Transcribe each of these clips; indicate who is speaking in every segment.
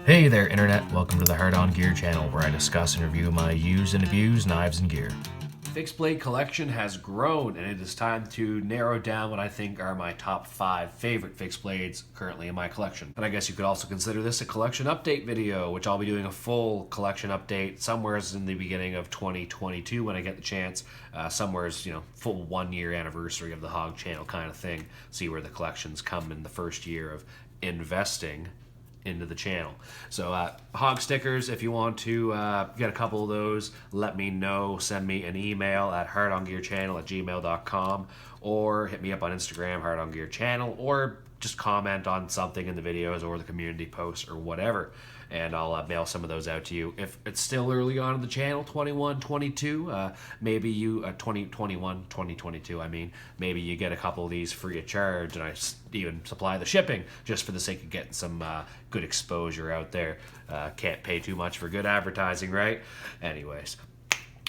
Speaker 1: Hey there, Internet. Welcome to the Hard On Gear channel, where I discuss and review my used and abused knives and gear. Fixed blade collection has grown, and it is time to narrow down what I think are my top 5 favorite fixed blades currently in my collection. And I guess you could also consider this a collection update video, which I'll be doing a full collection update somewhere in the beginning of 2022 when I get the chance. Somewhere's, full 1 year anniversary of the H.O.G channel kind of thing. See where the collections come in the first year of investing into the channel. So H.O.G stickers, if you want to get a couple of those, let me know. Send me an email at hardongearchannel@gmail.com, or hit me up on Instagram, hardongearchannel, or just comment on something in the videos or the community posts or whatever, and I'll mail some of those out to you. If it's still early on in the channel, 21, 22, maybe you, 2021, 2022, I mean, maybe you get a couple of these free of charge, and I even supply the shipping just for the sake of getting some good exposure out there. Can't pay too much for good advertising, right? Anyways,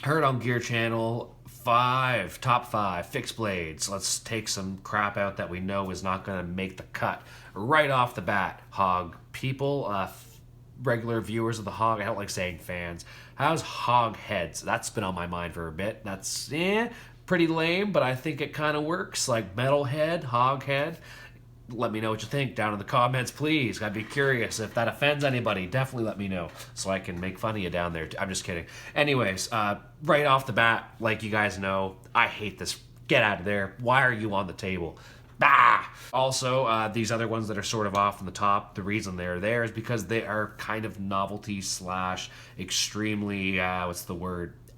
Speaker 1: Heard on Gear Channel, top 5 fixed blades. Let's take some crap out that we know is not going to make the cut right off the bat. H.O.G people, regular viewers of the H.O.G, I don't like saying fans. How's H.O.G heads? That's been on my mind for a bit. That's pretty lame, but I think it kind of works. Like metal head, H.O.G head. Let me know what you think down in the comments, please. I'd be curious. If that offends anybody, definitely let me know so I can make fun of you down there. I'm just kidding. Anyways, right off the bat, like you guys know, I hate this. Get out of there. Why are you on the table? Bah! Also, these other ones that are sort of off in the top, the reason they're there is because they are kind of novelty slash extremely,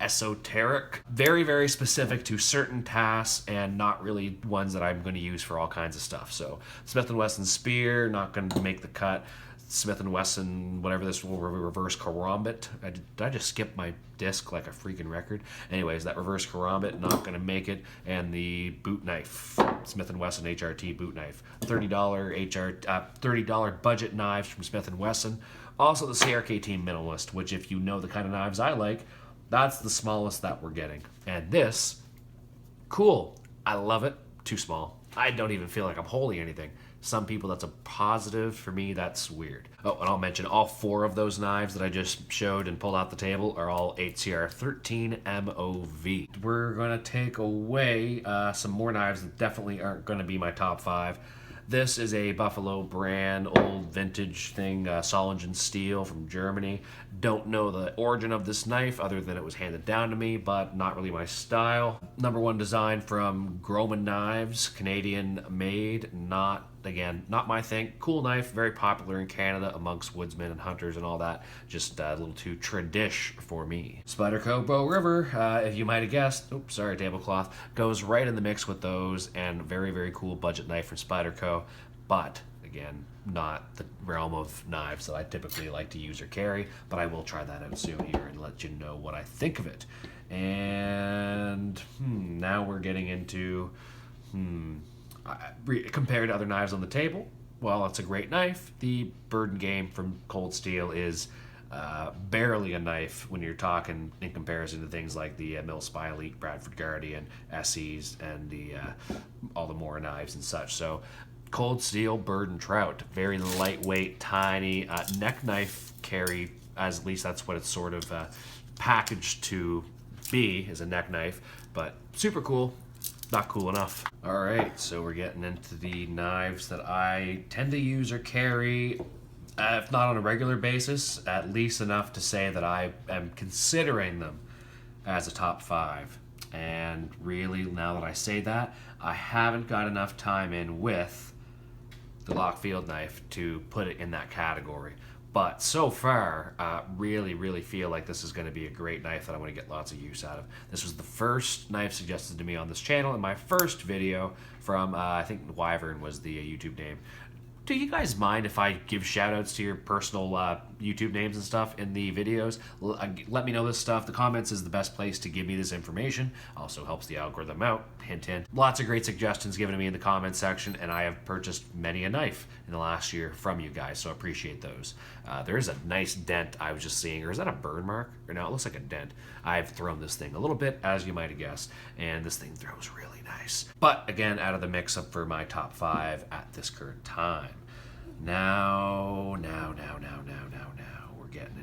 Speaker 1: esoteric, very, very specific to certain tasks, and not really ones that I'm going to use for all kinds of stuff. So Smith & Wesson Spear, not going to make the cut. Smith & Wesson, whatever this will, reverse Karambit. Did I just skip my disc like a freaking record? Anyways, that reverse Karambit, not going to make it. And the boot knife, Smith & Wesson HRT boot knife. $30 budget knives from Smith & Wesson. Also the CRK Team Minimalist, which if you know the kind of knives I like, that's the smallest that we're getting. And this, cool. I love it. Too small. I don't even feel like I'm holding anything. Some people, that's a positive. For me, that's weird. Oh, and I'll mention all 4 of those knives that I just showed and pulled out the table are all HCR 13 MOV. We're going to take away some more knives that definitely aren't going to be my top 5. This is a Buffalo brand, old vintage thing, Solingen steel from Germany. Don't know the origin of this knife other than it was handed down to me, but not really my style. #1 design from Groman Knives, Canadian made, not my thing. Cool knife, very popular in Canada amongst woodsmen and hunters and all that. Just a little too tradish for me. Spyderco Bow River, if you might have guessed, oops, sorry, tablecloth, goes right in the mix with those, and very, very cool budget knife from Spyderco, but again, not the realm of knives that I typically like to use or carry, but I will try that out soon here and let you know what I think of it. And now we're getting into compared to other knives on the table, well, it's a great knife. The Burden Game from Cold Steel is barely a knife when you're talking in comparison to things like the Millspy Elite, Bradford Guardian, SEs, and all the Moras knives and such. So Cold Steel Burden Trout, very lightweight, tiny neck knife carry, as at least that's what it's sort of packaged to be, is a neck knife, but super cool. Not cool enough. All right, so we're getting into the knives that I tend to use or carry, if not on a regular basis, at least enough to say that I am considering them as a top 5. And really, now that I say that, I haven't got enough time in with the Lockfield knife to put it in that category. But so far, really, really feel like this is going to be a great knife that I'm going to get lots of use out of. This was the first knife suggested to me on this channel in my first video from, I think Wyvern was the YouTube name. Do you guys mind if I give shout-outs to your personal YouTube names and stuff in the videos? Let me know this stuff. The comments is the best place to give me this information. Also helps the algorithm out. Hint, hint. Lots of great suggestions given to me in the comments section, and I have purchased many a knife in the last year from you guys, so I appreciate those. There's a nice dent I was just seeing. Or is that a burn mark? Or no, it looks like a dent. I've thrown this thing a little bit, as you might have guessed, and this thing throws really nice. But again, out of the mix-up for my top 5 at this current time. Now.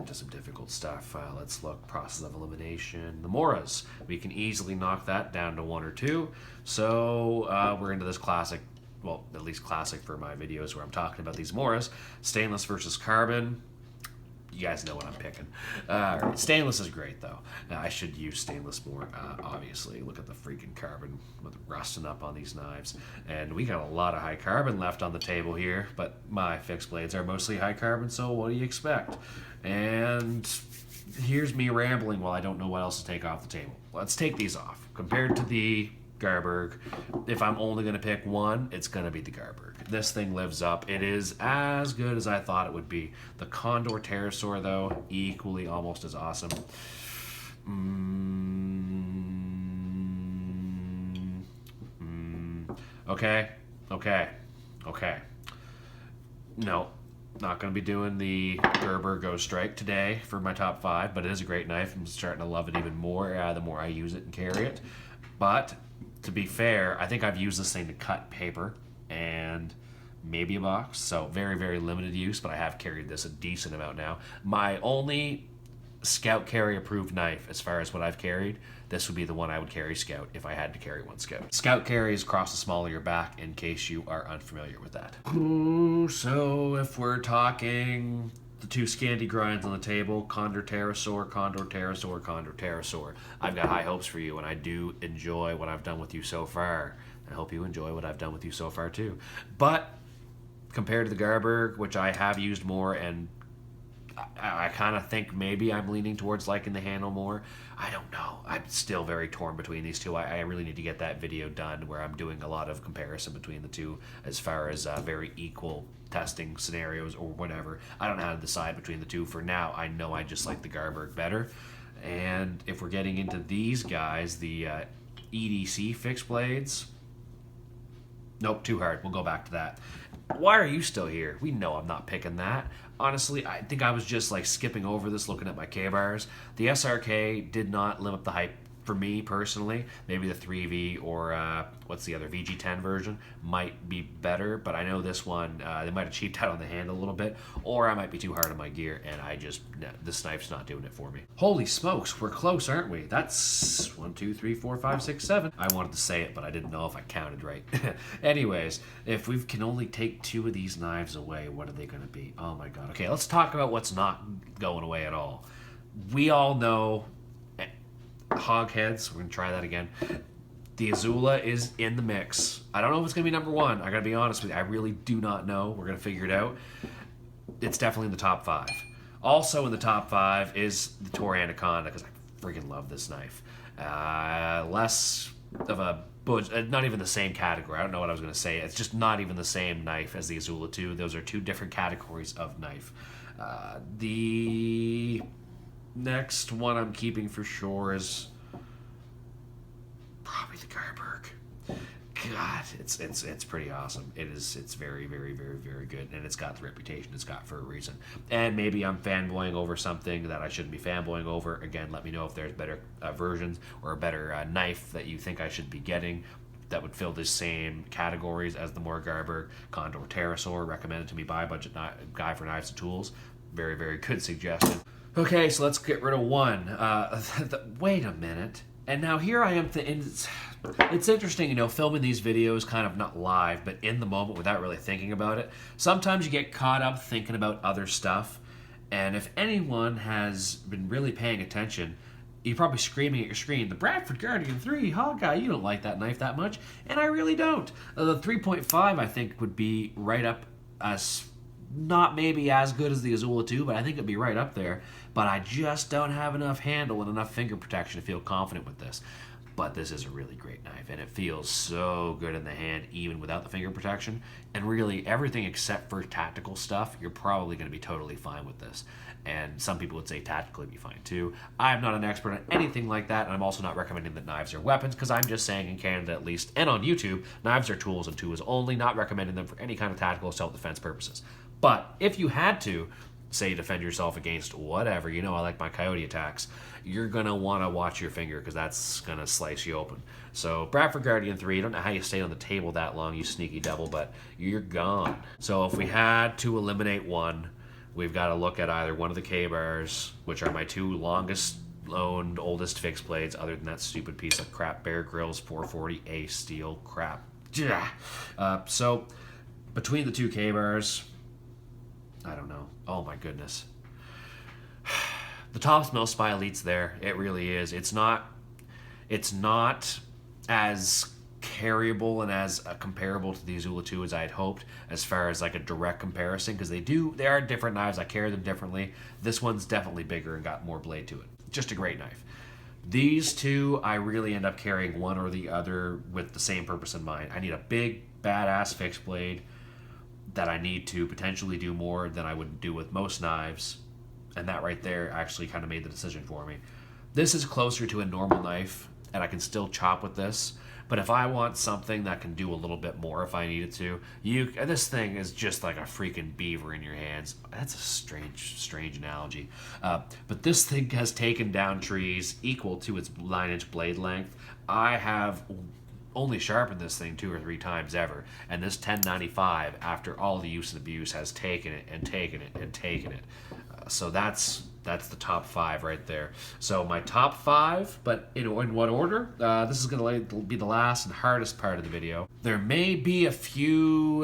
Speaker 1: into some difficult stuff. Let's look, process of elimination. The Moras, we can easily knock that down to 1 or 2. So we're into this classic, well, at least classic for my videos where I'm talking about these Moras. Stainless versus carbon. You guys know what I'm picking. Stainless is great, though. I should use stainless more, obviously. Look at the freaking carbon with rusting up on these knives. And we got a lot of high carbon left on the table here, but my fixed blades are mostly high carbon, so what do you expect? And here's me rambling while I don't know what else to take off the table. Let's take these off. Compared to the Gerber, if I'm only going to pick one, it's going to be the Gerber. This thing lives up. It is as good as I thought it would be. The Condor Pterosaur, though, equally almost as awesome. Okay. No, not going to be doing the Gerber Ghost Strike today for my top 5, but it is a great knife. I'm starting to love it even more the more I use it and carry it. But to be fair, I think I've used this thing to cut paper and maybe a box, so very, very limited use, but I have carried this a decent amount now. My only Scout carry approved knife, as far as what I've carried, this would be the one I would carry Scout if I had to carry one Scout. Scout carries across the small of your back, in case you are unfamiliar with that. Ooh, so if we're talking the 2 Scandi grinds on the table, Condor Pterosaur, Condor Pterosaur, Condor Pterosaur. I've got high hopes for you, and I do enjoy what I've done with you so far. I hope you enjoy what I've done with you so far, too. But compared to the Gerber, which I have used more, and I kind of think maybe I'm leaning towards liking the handle more. I don't know. I'm still very torn between these two. I really need to get that video done where I'm doing a lot of comparison between the two as far as very equal testing scenarios or whatever. I don't know how to decide between the two. For now, I know I just like the Gerber better. And if we're getting into these guys, the EDC Fixed Blades, nope, too hard. We'll go back to that. Why are you still here? We know I'm not picking that. Honestly, I think I was just like skipping over this looking at my K-bars. The SRK did not live up the hype for me personally. Maybe the 3V or what's the other, VG10 version might be better, but I know this one, they might have cheaped out on the handle a little bit, or I might be too hard on my gear, and this knife's not doing it for me. Holy smokes, we're close, aren't we? That's 1, 2, 3, 4, 5, 6, 7. I wanted to say it, but I didn't know if I counted right. Anyways, if we can only take 2 of these knives away, what are they going to be? Oh my god. Okay, let's talk about what's not going away at all. We all know hog heads. We're gonna try that again. The Azula is in the mix. I don't know if it's gonna be number 1. I gotta be honest with you. I really do not know. We're gonna figure it out. It's definitely in the top 5. Also in the top 5 is the Tor Anaconda, because I freaking love this knife. Less of a not even the same category. I don't know what I was gonna say. It's just not even the same knife as the Azula 2. Those are 2 different categories of knife. The next one I'm keeping for sure is probably the Gerber. God, it's pretty awesome. It's very, very, very, very good, and it's got the reputation it's got for a reason. And maybe I'm fanboying over something that I shouldn't be fanboying over. Again, let me know if there's better versions or a better knife that you think I should be getting that would fill the same categories as the more Gerber. Condor Pterosaur, recommended to me by a budget guy for knives and tools. Very, very good suggestion. Okay, so let's get rid of one. Wait a minute. And now here I am. It's interesting, you know, filming these videos kind of not live, but in the moment without really thinking about it. Sometimes you get caught up thinking about other stuff. And if anyone has been really paying attention, you're probably screaming at your screen, the Bradford Guardian 3, Hog-Eye, you don't like that knife that much. And I really don't. The 3.5, I think, would be right up as... not maybe as good as the Azula 2, but I think it'd be right up there. But I just don't have enough handle and enough finger protection to feel confident with this. But this is a really great knife, and it feels so good in the hand, even without the finger protection. And really, everything except for tactical stuff, you're probably going to be totally fine with this. And some people would say tactically be fine too. I'm not an expert on anything like that, and I'm also not recommending that knives are weapons, because I'm just saying in Canada at least, and on YouTube, knives are tools and tools only, not recommending them for any kind of tactical self-defense purposes. But if you had to, say, defend yourself against whatever, you know I like my coyote attacks, you're going to want to watch your finger, because that's going to slice you open. So Bradford Guardian 3, I don't know how you stayed on the table that long, you sneaky devil, but you're gone. So if we had to eliminate one, we've got to look at either one of the K-bars, which are my two longest owned, oldest fixed blades, other than that stupid piece of crap Bear Grylls 440A steel crap. So between the two K-bars, I don't know. Oh my goodness. The Tops Mills by Elite's there. It really is. It's not as carryable and as comparable to the Izula 2 as I had hoped, as far as like a direct comparison, because they are different knives. I carry them differently. This one's definitely bigger and got more blade to it. Just a great knife. These two, I really end up carrying one or the other with the same purpose in mind. I need a big, badass fixed blade that I need to potentially do more than I would do with most knives, and that right there actually kind of made the decision for me. This is closer to a normal knife, and I can still chop with this, but if I want something that can do a little bit more if I needed to, this thing is just like a freaking beaver in your hands. That's a strange analogy. But this thing has taken down trees equal to its 9-inch blade length. I have only sharpened this thing 2 or 3 times ever, and this 1095, after all the use and abuse, has taken it and taken it and taken it. So that's the top 5 right there. So my top 5, but in what order? This is going to be the last and hardest part of the video. There may be a few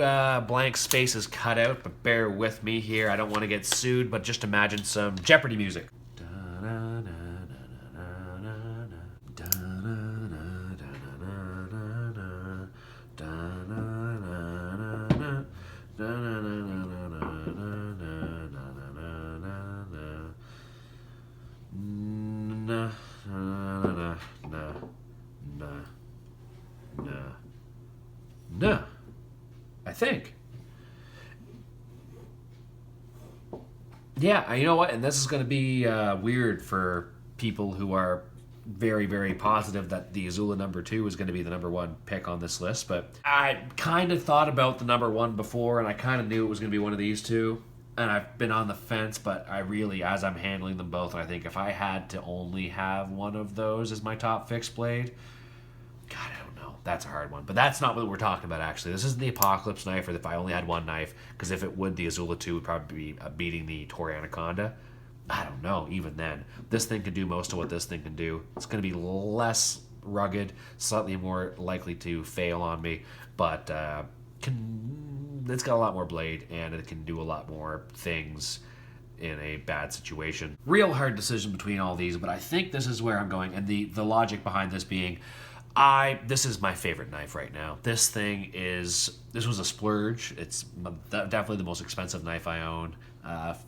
Speaker 1: blank spaces cut out, but bear with me here. I don't want to get sued, but just imagine some Jeopardy music. No, I think. Yeah, you know what? And this is going to be weird for people who are very, very positive that the Izula number 2 is going to be the number 1 pick on this list. But I kind of thought about the number 1 before, and I kind of knew it was going to be one of these two. And I've been on the fence, but I really, as I'm handling them both, I think if I had to only have one of those as my top fixed blade, God, I don't know. That's a hard one. But that's not what we're talking about, actually. This isn't the Apocalypse knife, or if I only had one knife, because if it would, the Izula 2 would probably be beating the Toray Anaconda. I don't know, even then. This thing can do most of what this thing can do. It's going to be less rugged, slightly more likely to fail on me, but it's got a lot more blade, and it can do a lot more things in a bad situation. Real hard decision between all these, but I think this is where I'm going, and the logic behind this being, this is my favorite knife right now. This was a splurge. It's definitely the most expensive knife I own.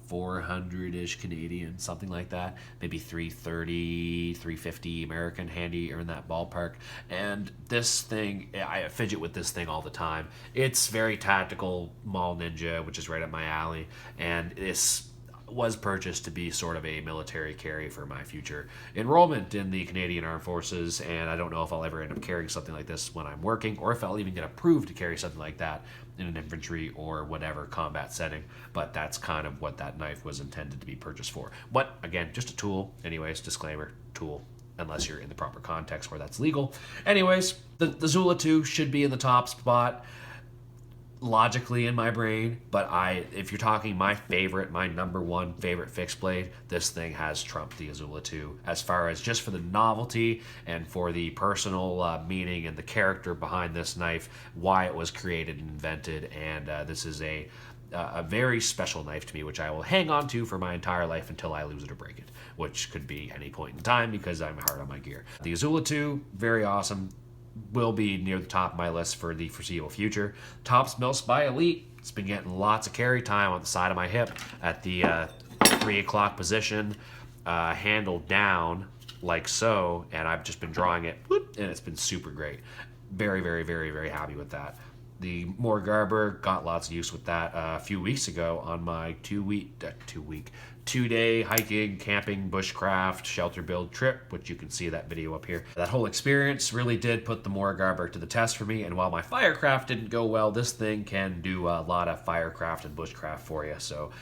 Speaker 1: 400-ish Canadian, something like that. Maybe 330, 350 American, handy or in that ballpark. And this thing, I fidget with this thing all the time. It's very tactical, Mall Ninja, which is right up my alley. And this was purchased to be sort of a military carry for my future enrollment in the Canadian Armed Forces, and I don't know if I'll ever end up carrying something like this when I'm working, or if I'll even get approved to carry something like that in an infantry or whatever combat setting, but that's kind of what that knife was intended to be purchased for. But again, just a tool. Anyways, disclaimer, tool, unless you're in the proper context where that's legal. Anyways, the Izula 2 should be in the top spot logically in my brain, but if you're talking my number 1 favorite fixed blade, this thing has trumped the Izula 2 as far as just for the novelty and for the personal meaning and the character behind this knife, why it was created and invented. And this is a very special knife to me, which I will hang on to for my entire life until I lose it or break it, which could be any point in time because I'm hard on my gear. The Izula 2, very awesome. Will be near the top of my list for the foreseeable future. Tops Mills by Elite. It's been getting lots of carry time on the side of my hip at the 3 o'clock position, handle down like so, and I've just been drawing it, whoop, and it's been super great. Very, very, very, very happy with that. The Moore Gerber, got lots of use with that a few weeks ago on my 2-day hiking, camping, bushcraft, shelter build trip, which you can see that video up here. That whole experience really did put the Moore Gerber to the test for me, and while my firecraft didn't go well, this thing can do a lot of firecraft and bushcraft for you. So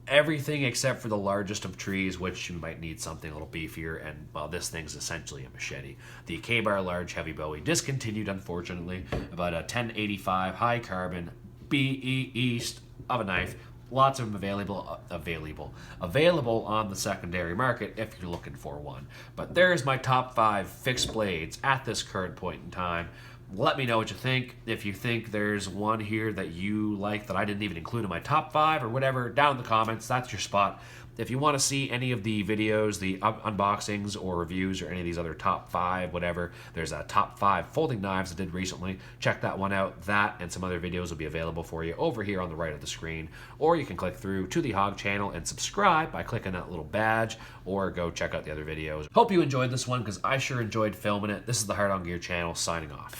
Speaker 1: everything except for the largest of trees, which you might need something a little beefier, and well, this thing's essentially a machete. The K-Bar Large Heavy Bowie discontinued, unfortunately, about a 1085 high carbon BE East of a knife. Lots of them available on the secondary market if you're looking for one. But there's my top 5 fixed blades at this current point in time. Let me know what you think. If you think there's one here that you like that I didn't even include in my top 5 or whatever, down in the comments, that's your spot. If you want to see any of the videos, the unboxings or reviews or any of these other top 5, whatever, there's a top 5 folding knives I did recently. Check that one out. That and some other videos will be available for you over here on the right of the screen. Or you can click through to the H.O.G channel and subscribe by clicking that little badge, or go check out the other videos. Hope you enjoyed this one because I sure enjoyed filming it. This is the Hard On Gear channel signing off.